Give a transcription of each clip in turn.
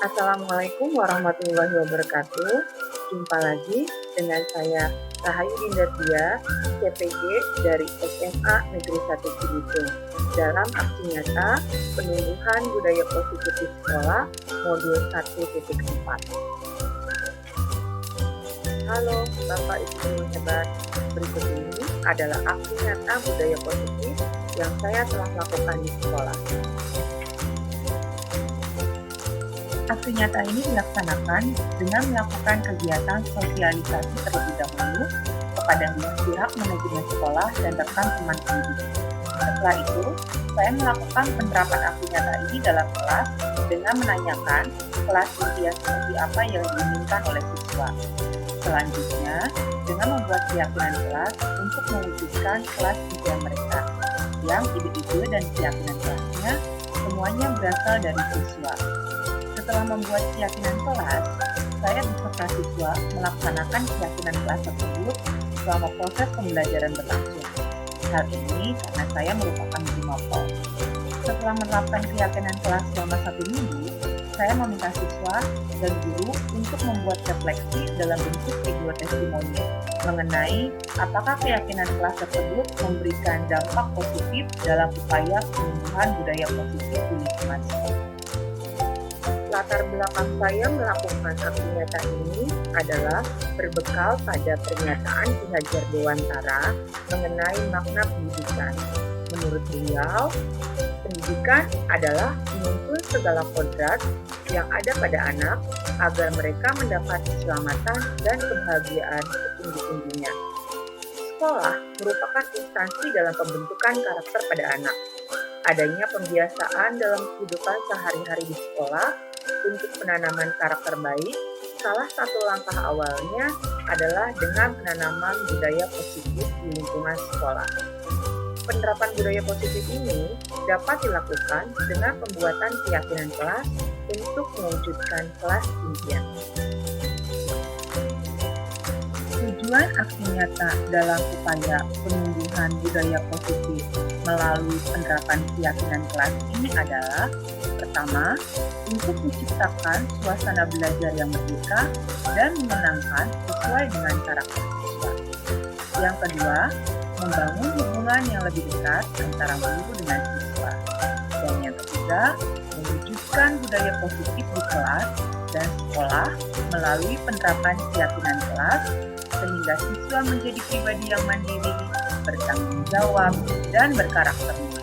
Assalamualaikum warahmatullahi wabarakatuh. Jumpa lagi dengan saya Rahayu Dinda Tia, CPG dari SMA Negeri 1 Cibitung dalam aksi nyata penumbuhan budaya positif di sekolah modul 1.4. Halo Bapak Ibu guru hebat, berikut ini adalah aksi nyata budaya positif yang saya telah lakukan di sekolah. Aksi nyata ini dilaksanakan dengan melakukan kegiatan sosialisasi terlebih dahulu kepada pihak manajemen sekolah dan rekan teman pendidik. Setelah itu, saya melakukan penerapan aksi nyata ini dalam kelas dengan menanyakan kelas impian seperti apa yang diinginkan oleh siswa. Selanjutnya, dengan membuat keyakinan kelas untuk mewujudkan kelas impian mereka, yang ide-ide dan keyakinan kelasnya semuanya berasal dari siswa. Setelah membuat keyakinan kelas, saya beserta siswa melaksanakan keyakinan kelas tersebut selama proses pembelajaran berlangsung. Hal ini karena saya merupakan guru mapel. Setelah menerapkan keyakinan kelas selama 1 minggu, saya meminta siswa dan guru untuk membuat refleksi dalam bentuk video testimoni mengenai apakah keyakinan kelas tersebut memberikan dampak positif dalam upaya penumbuhan budaya positif di lingkungan sekolah. Latar belakang saya melakukan aksi nyata ini adalah berbekal pada pernyataan Ki Hajar Dewantara mengenai makna pendidikan. Menurut beliau, pendidikan adalah menuntun segala kodrat yang ada pada anak agar mereka mendapat keselamatan dan kebahagiaan setinggi-tingginya. Sekolah merupakan instansi dalam pembentukan karakter pada anak. Adanya pembiasaan dalam kehidupan sehari-hari di sekolah untuk penanaman karakter baik, salah satu langkah awalnya adalah dengan penanaman budaya positif di lingkungan sekolah. Penerapan budaya positif ini dapat dilakukan dengan pembuatan keyakinan kelas untuk mewujudkan kelas impian. Tujuan aksi nyata dalam upaya penumbuhan budaya positif melalui penerapan keyakinan kelas ini adalah: pertama, untuk menciptakan suasana belajar yang merdeka dan menyenangkan sesuai dengan karakter siswa. Yang kedua, membangun hubungan yang lebih dekat antara guru dengan siswa. Dan yang ketiga, mewujudkan budaya positif di kelas dan sekolah melalui penerapan keyakinan kelas sehingga siswa menjadi pribadi yang mandiri, bertanggung jawab, dan berkarakter mulia.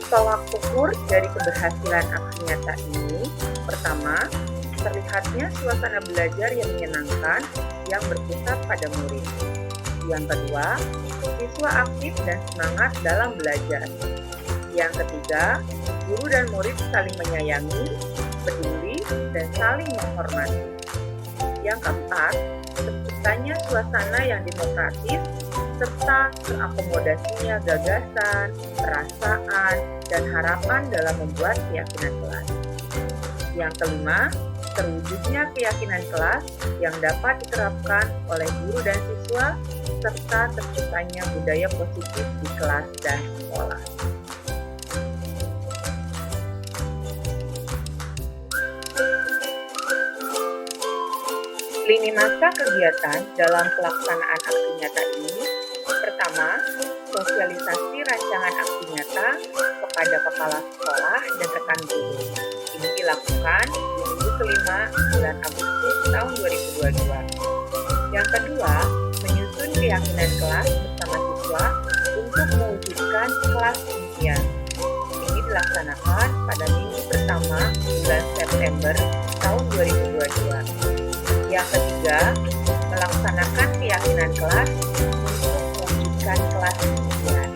Tolak ukur dari keberhasilan aksi nyata ini, pertama, terlihatnya suasana belajar yang menyenangkan yang berpusat pada murid. Yang kedua, siswa aktif dan semangat dalam belajar. Yang ketiga, guru dan murid saling menyayangi, peduli, dan saling menghormati. Yang keempat, terciptanya suasana yang demokratis serta terakomodasinya gagasan, perasaan, dan harapan dalam membuat keyakinan kelas. Yang kelima, terwujudnya keyakinan kelas yang dapat diterapkan oleh guru dan siswa serta terciptanya budaya positif di kelas dan sekolah. Lini masa kegiatan dalam pelaksanaan aksi nyata ini: pertama, sosialisasi rancangan aksi nyata kepada kepala sekolah dan rekan guru. Ini dilakukan di minggu kelima bulan Agustus tahun 2022. Yang kedua, menyusun keyakinan kelas bersama siswa untuk mewujudkan kelas impian. Ini dilaksanakan pada minggu pertama bulan September tahun 2022. Yang ketiga, melaksanakan keyakinan kelas untuk mewujudkan kelas impian.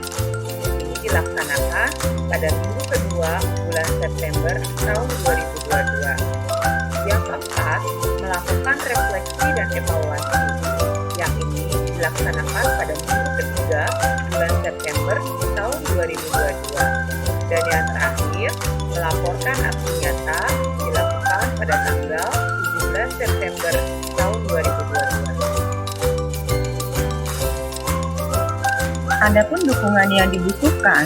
Ini dilaksanakan pada minggu kedua bulan September tahun 2022. Yang keempat, melakukan refleksi dan evaluasi. Yang ini dilaksanakan pada minggu ketiga bulan September tahun 2022. Dan yang terakhir, melaporkan aksi nyata dilakukan pada tanggal 17 September tahun 2022. Adapun dukungan yang dibutuhkan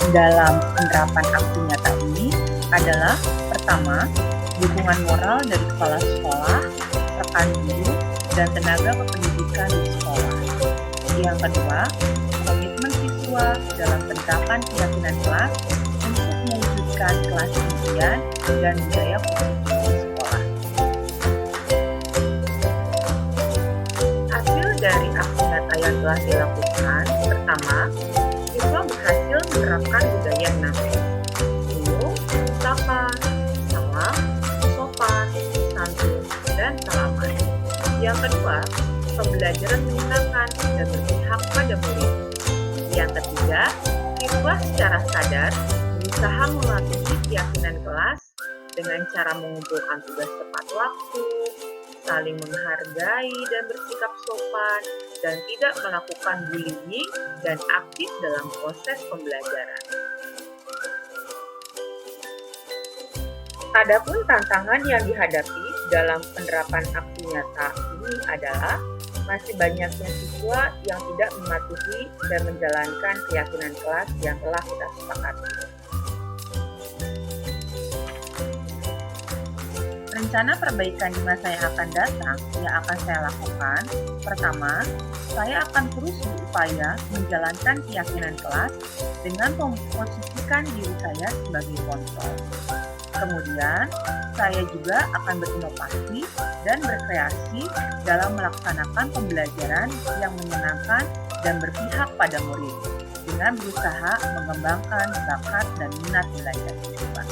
dalam penerapan aksi nyata ini adalah pertama, dukungan moral dari kepala sekolah, rekan guru, dan tenaga kependidikan di sekolah. Yang kedua, komitmen siswa dalam penerapan keyakinan kelas untuk mewujudkan kelas impian dan budaya positif di sekolah. Hasil dari aksi nyata yang telah dilakukan, pertama, siswa berhasil menerapkan budaya 6S, yaitu sapa, salam, sopan, santun, dan salaman. Yang kedua, pembelajaran menyenangkan dan berpihak pada murid. Yang ketiga, siswa secara sadar berusaha mematuhi keyakinan kelas dengan cara mengumpulkan tugas tepat waktu, saling menghargai dan bersikap sopan, dan tidak melakukan bullying dan aktif dalam proses pembelajaran. Adapun tantangan yang dihadapi dalam penerapan aksi nyata ini adalah masih banyaknya siswa yang tidak mematuhi dan menjalankan keyakinan kelas yang telah kita sepakati. Rencana perbaikan di masa yang akan datang yang akan saya lakukan, pertama, saya akan terus berupaya menjalankan keyakinan kelas dengan memposisikan diri saya sebagai kontrol. Kemudian, saya juga akan berinovasi dan berkreasi dalam melaksanakan pembelajaran yang menyenangkan dan berpihak pada murid, dengan berusaha mengembangkan bakat dan minat belajar siswa.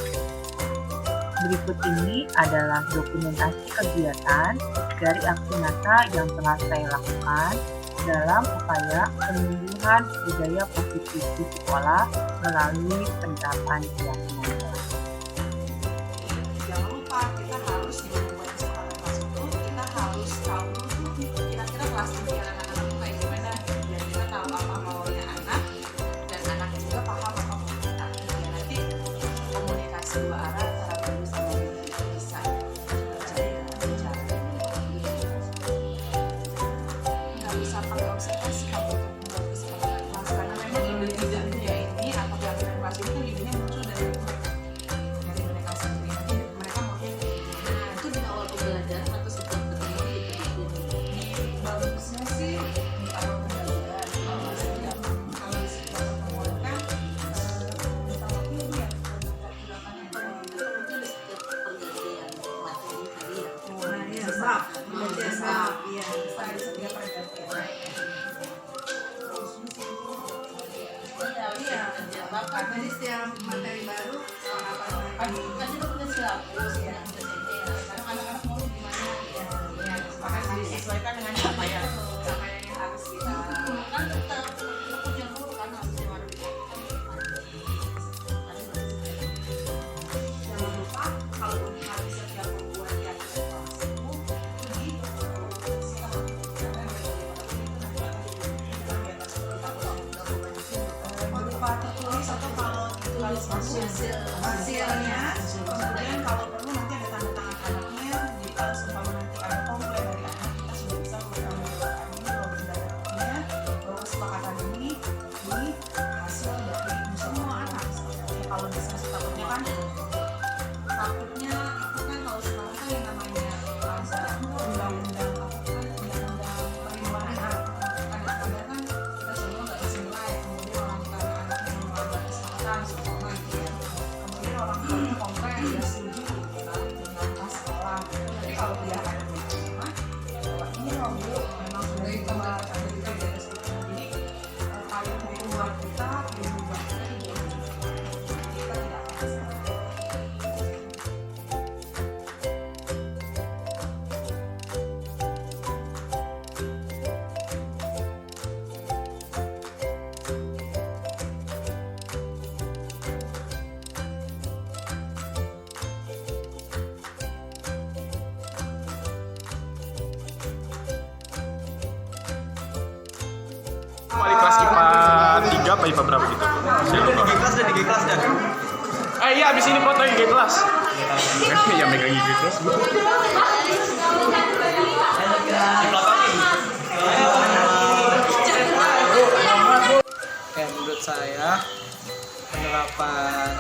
Berikut ini adalah dokumentasi kegiatan dari aksi nyata yang telah saya lakukan dalam upaya penumbuhan budaya positif di sekolah melalui penerapan keyakinan kelas. Jangan lupa kita harus membuat sekolah kelas itu kita harus tahu dulu kira-kira kelas impian anak-anak itu kayak gimana, biar kita tahu apa maunya anak dan anak juga paham apa mau kita. Ya nanti komunikasi dua arah antara guru sama murid itu bisa terjadi dengan cara ini. Nggak bisa pakai observasi kalau untuk membuat kesepakatan kelas karena memang ide-ide ini atau keyakinan kelas ini kan idenya muncul dari mereka sendiri. Mereka maunya Itu di awal pembelajaran atau setelah ketemu bagusnya sih di awal pembelajaran. Kalau di sekolah pertemuan kan minta waktu ya gunakannya itu di setiap pergantian materi tadi ya. nah iya bab iya pada setiap pergantian iya karena di setiap materi baru Kan itu udah silabus ya. sekarang anak-anak mau gimana ya makanya disesuaikan dengan apa yang harus kita Kan tetap punya guru kan harus yang ada di jangan lupa kalau untuk setiap membuat keyakinan kelas itu begitu sikap karena berupa tertulis atau kalau ditulis hasilnya kemudian kalau perlu nanti ada tanda tangan anaknya jadi kalau seumpama nanti ada komplain dari anak kita sudah bisa mengumpulkan ini bahwa berdasarkannya bahwa kesepakatan ini hasil dari semua anak. Jadi kalau misalnya takutnya kan takutnya itu kan kalau sekarang kan yang namanya ada undang-undang apa kan undang-undang perlindungan anak kadang-kadang kan kita semua nggak bisa nilai kemudian orang tua anaknya melanggar kesepakatan semua gitu ya kemudian orang tuanya komplain dia setuju gitu kan dengan sekolah tapi kalau dia ada di rumah bahwa ini loh bu memang sudah dibuat ada juga di atas itu jadi paling buat kita buat kita juga kita tidak akan salah. Wali kelas IPA 3 apa IPA berapa gitu? Saya lupa. Di kelas dan Iya abis ini foto IG kelas. Ya megang IG kelas. di belakangin. Menurut saya penerapan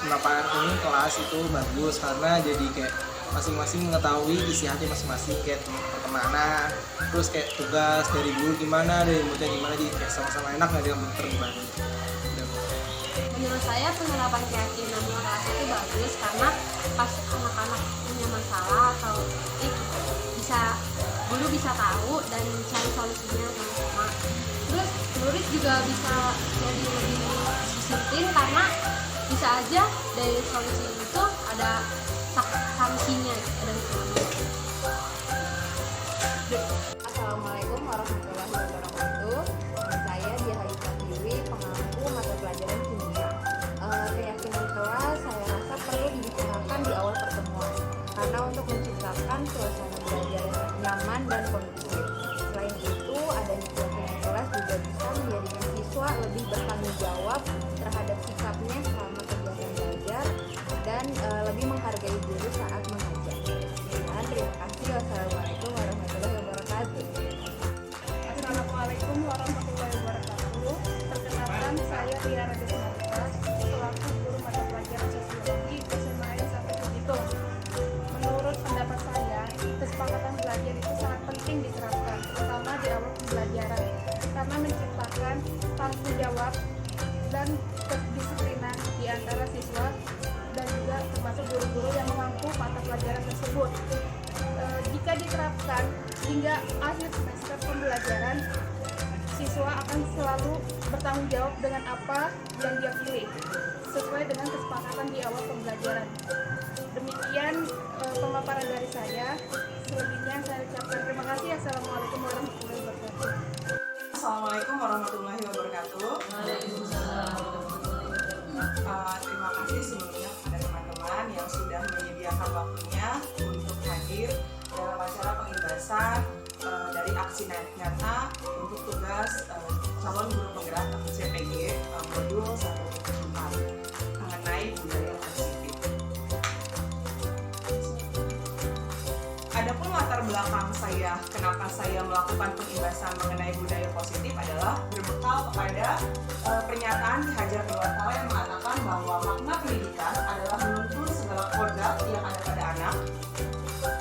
penerapan ini kelas itu bagus karena jadi kayak masing-masing mengetahui isi hati masing-masing, kayak pertemanan, terus kayak tugas dari guru gimana, dari muridnya gimana, jadi kayak sama-sama enak nggak ada yang berbagi. Menurut saya penerapan keyakinan kelas itu bagus karena pas anak-anak punya masalah atau bisa guru bisa tahu dan cari solusinya sama-sama. Terus murid juga bisa jadi lebih disiplin karena bisa aja dari solusi itu ada sanksinya, ada hukumannya. Assalamualaikum warahmatullahi wabarakatuh. Saya Diah Pratiwi, pengampu mata pelajaran kimia. Keyakinan kelas saya rasa perlu dibicarakan di awal pertemuan karena untuk menciptakan suasana belajar yang nyaman dan kondusif. Selain itu, adanya keyakinan kelas juga bisa menjadikan siswa lebih bertanggung jawab terhadap sikapnya selama kegiatan belajar dan lebih menghargai guru saat mengajar. Terima kasih. Wassalamualaikum warahmatullahi wabarakatuh. Assalamualaikum warahmatullahi wabarakatuh. Perkenalkan, saya Tiara Desmarita, selaku guru mata pelajaran sosiologi SMA 1 Cibitung. Menurut pendapat saya, kesepakatan belajar itu sangat penting diterapkan, terutama di awal pembelajaran, karena menciptakan tanggung jawab dan kedisiplinan di antara siswa dan juga termasuk guru-guru yang mengampu mata pelajaran tersebut. Jika diterapkan hingga akhir semester pembelajaran, siswa akan selalu bertanggung jawab dengan apa yang dia pilih sesuai dengan kesepakatan di awal pembelajaran. Demikian pemaparan dari saya. Selebihnya saya ucapkan terima kasih. Assalamualaikum warahmatullahi wabarakatuh. Assalamualaikum warahmatullahi wabarakatuh. Terima kasih sebelumnya kepada teman-teman yang sudah menyediakan waktunya untuk hadir dalam acara pengibasan dari aksi nyata untuk tugas calon guru penggerak CPG modul 1.4 mengenai budaya positif. Adapun latar belakang saya, kenapa saya melakukan pengibasan mengenai budaya positif adalah berbekal kepada pernyataan Ki Hajar Dewantara yang mengatakan bahwa makna pendidikan adalah menuntun segala kodrat yang ada pada anak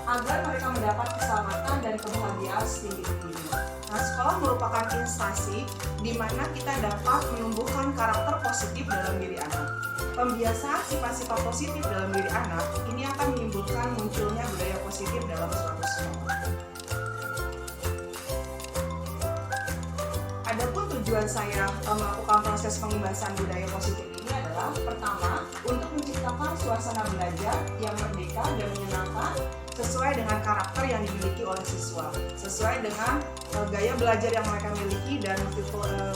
agar mereka mendapat keselamatan dan kebahagiaan setinggi-tingginya. Nah, sekolah merupakan instansi di mana kita dapat menumbuhkan karakter positif dalam diri anak. Pembiasaan sifat-sifat positif dalam diri anak ini akan menimbulkan munculnya budaya positif dalam suatu sekolah. Adapun tujuan saya melakukan proses pengibasan budaya positif ini adalah pertama, untuk menciptakan suasana belajar yang merdeka dan menyenangkan sesuai dengan karakter yang dimiliki oleh siswa, sesuai dengan gaya belajar yang mereka miliki dan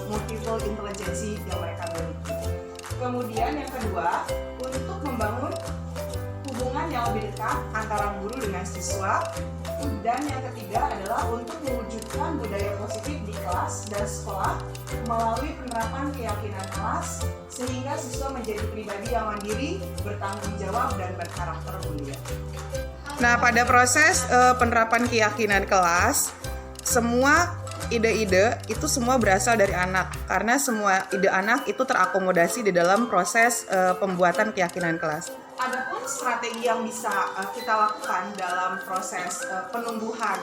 multiple intelligency yang mereka miliki. Kemudian yang kedua, untuk membangun hubungan yang lebih dekat antara guru dengan siswa. Dan yang ketiga adalah untuk mewujudkan budaya positif di kelas dan sekolah melalui penerapan keyakinan kelas sehingga siswa menjadi pribadi yang mandiri, bertanggung jawab, dan berkarakter mulia. Nah, pada proses penerapan keyakinan kelas, semua ide-ide itu semua berasal dari anak, karena semua ide anak itu terakomodasi di dalam proses pembuatan keyakinan kelas. Adapun strategi yang bisa kita lakukan dalam proses penumbuhan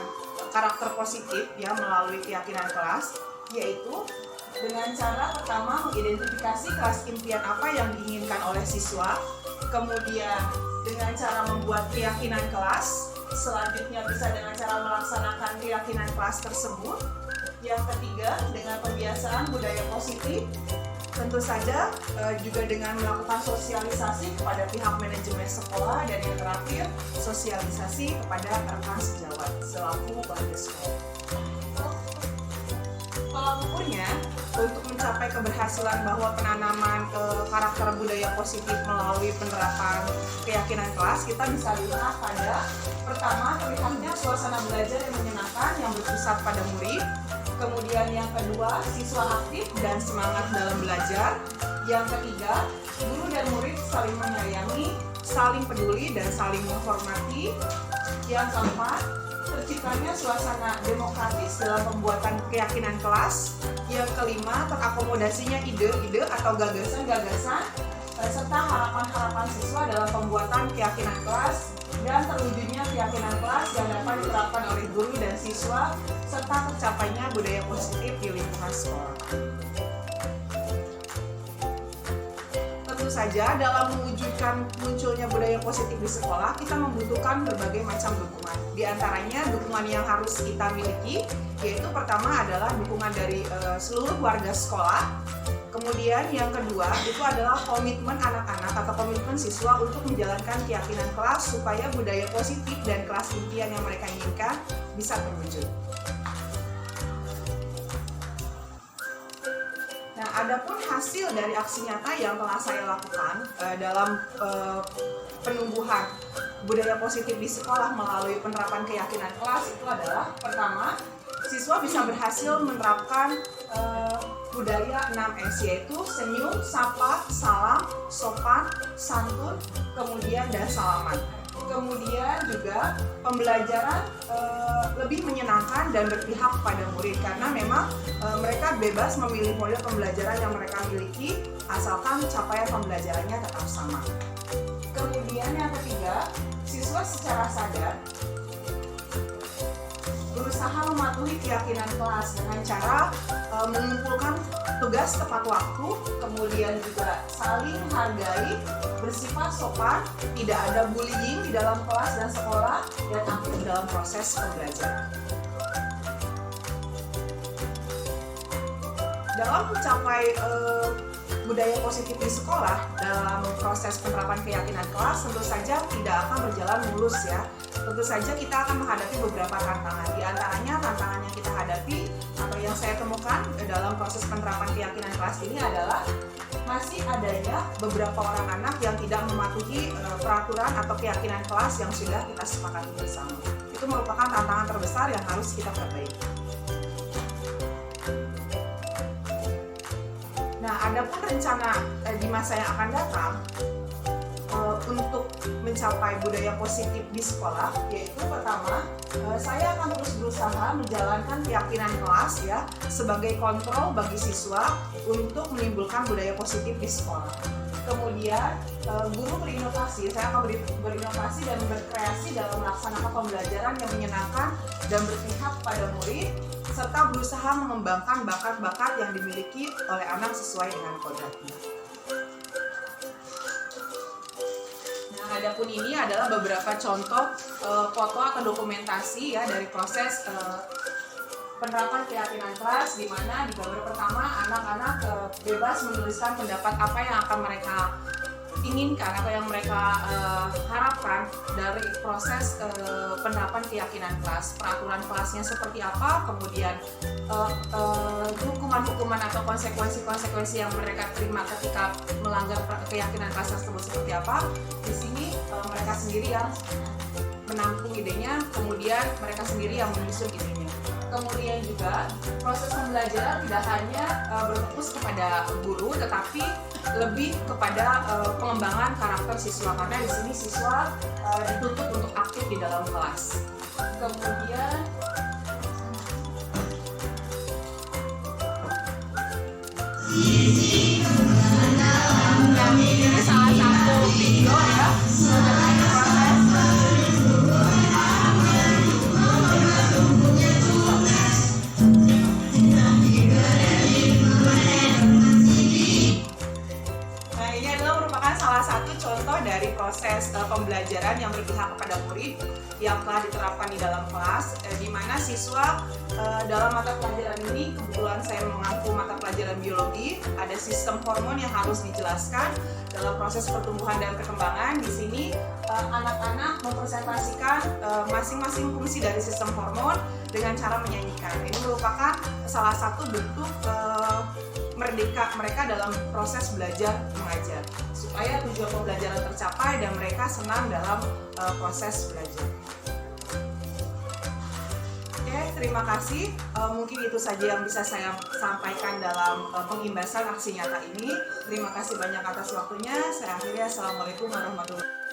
karakter positif ya melalui keyakinan kelas, yaitu dengan cara pertama mengidentifikasi kelas impian apa yang diinginkan oleh siswa, kemudian dengan cara membuat keyakinan kelas, selanjutnya bisa dengan cara melaksanakan keyakinan kelas tersebut. Yang ketiga, dengan pembiasaan budaya positif, tentu saja juga dengan melakukan sosialisasi kepada pihak manajemen sekolah, dan yang terakhir, sosialisasi kepada rekan sejawat selaku warga sekolah. Tolak ukurnya, untuk mencapai keberhasilan bahwa penanaman karakter budaya positif melalui penerapan keyakinan kelas, kita bisa lihat pada pertama, terlihatnya suasana belajar yang menyenangkan yang berpusat pada murid. Kemudian yang kedua, siswa aktif dan semangat dalam belajar. Yang ketiga, guru dan murid saling menyayangi, saling peduli, dan saling menghormati. Yang keempat, terciptanya suasana demokratis dalam pembuatan keyakinan kelas. Yang kelima, terakomodasinya ide-ide atau gagasan-gagasan serta harapan-harapan siswa dalam pembuatan keyakinan kelas dan terwujudnya keyakinan kelas yang dapat diterapkan oleh guru dan siswa serta tercapainya budaya positif di lingkungan sekolah. Tentu saja dalam mewujudkan munculnya budaya positif di sekolah, kita membutuhkan berbagai macam dukungan. Di antaranya dukungan yang harus kita miliki, yaitu pertama adalah dukungan dari seluruh warga sekolah. Kemudian yang kedua itu adalah komitmen anak-anak atau komitmen siswa untuk menjalankan keyakinan kelas supaya budaya positif dan kelas impian yang mereka inginkan bisa terwujud. Nah, adapun hasil dari aksi nyata yang telah saya lakukan dalam penumbuhan budaya positif di sekolah melalui penerapan keyakinan kelas itu adalah pertama, siswa bisa berhasil menerapkan budaya 6S, yaitu senyum, sapa, salam, sopan, santun, kemudian dan salaman. Kemudian juga pembelajaran lebih menyenangkan dan berpihak kepada murid karena memang mereka bebas memilih model pembelajaran yang mereka miliki asalkan capaian pembelajarannya tetap sama. Kemudian yang ketiga, siswa secara sadar berusaha mematuhi keyakinan kelas dengan cara mengumpulkan tugas tepat waktu, kemudian juga saling menghargai, bersifat sopan, tidak ada bullying di dalam kelas dan sekolah, dan aktif dalam proses pembelajaran. Dalam mencapai budaya positif di sekolah dalam proses penerapan keyakinan kelas tentu saja tidak akan berjalan mulus ya. Tentu saja kita akan menghadapi beberapa tantangan. Di antaranya tantangan yang kita hadapi atau yang saya temukan dalam proses penerapan keyakinan kelas ini adalah masih adanya beberapa orang anak yang tidak mematuhi peraturan atau keyakinan kelas yang sudah kita sepakati bersama. Itu merupakan tantangan terbesar yang harus kita perbaiki. Nah, adapun rencana di masa yang akan datang untuk mencapai budaya positif di sekolah, yaitu pertama, saya akan terus berusaha menjalankan keyakinan kelas ya sebagai kontrol bagi siswa untuk menimbulkan budaya positif di sekolah. Kemudian guru berinovasi, saya akan berinovasi dan berkreasi dalam melaksanakan pembelajaran yang menyenangkan dan berpihak pada murid, serta berusaha mengembangkan bakat-bakat yang dimiliki oleh anak sesuai dengan kodratnya. Nah, adapun ini adalah beberapa contoh foto atau dokumentasi ya dari proses penerapan keyakinan kelas, di mana di gambar pertama anak-anak bebas menuliskan pendapat apa yang akan mereka inginkan atau yang mereka harapkan dari proses penerapan keyakinan kelas, peraturan kelasnya seperti apa, kemudian hukuman-hukuman atau konsekuensi-konsekuensi yang mereka terima ketika melanggar keyakinan kelas tersebut seperti apa. Di sini mereka sendiri yang menampung idenya, kemudian mereka sendiri yang menyusun idenya. Kemudian juga proses pembelajaran tidak hanya berfokus kepada guru, tetapi lebih kepada pengembangan karakter siswa, karena di sini siswa dituntut untuk aktif di dalam kelas. Kemudian ini salah satu video ya mengenai proses dari proses pembelajaran yang berpihak kepada murid yang telah diterapkan di dalam kelas, di mana siswa dalam mata pelajaran ini, kebetulan saya mengampu mata pelajaran biologi, ada sistem hormon yang harus dijelaskan dalam proses pertumbuhan dan perkembangan. Di sini anak-anak mempresentasikan masing-masing fungsi dari sistem hormon dengan cara menyanyikan. Ini merupakan salah satu bentuk merdeka mereka dalam proses belajar mengajar, supaya tujuan pembelajaran tercapai dan mereka senang dalam proses belajar. Oke, terima kasih. Mungkin itu saja yang bisa saya sampaikan dalam pengimbasan aksi nyata ini. Terima kasih banyak atas waktunya. Saya akhiri. Assalamualaikum warahmatullahi wabarakatuh.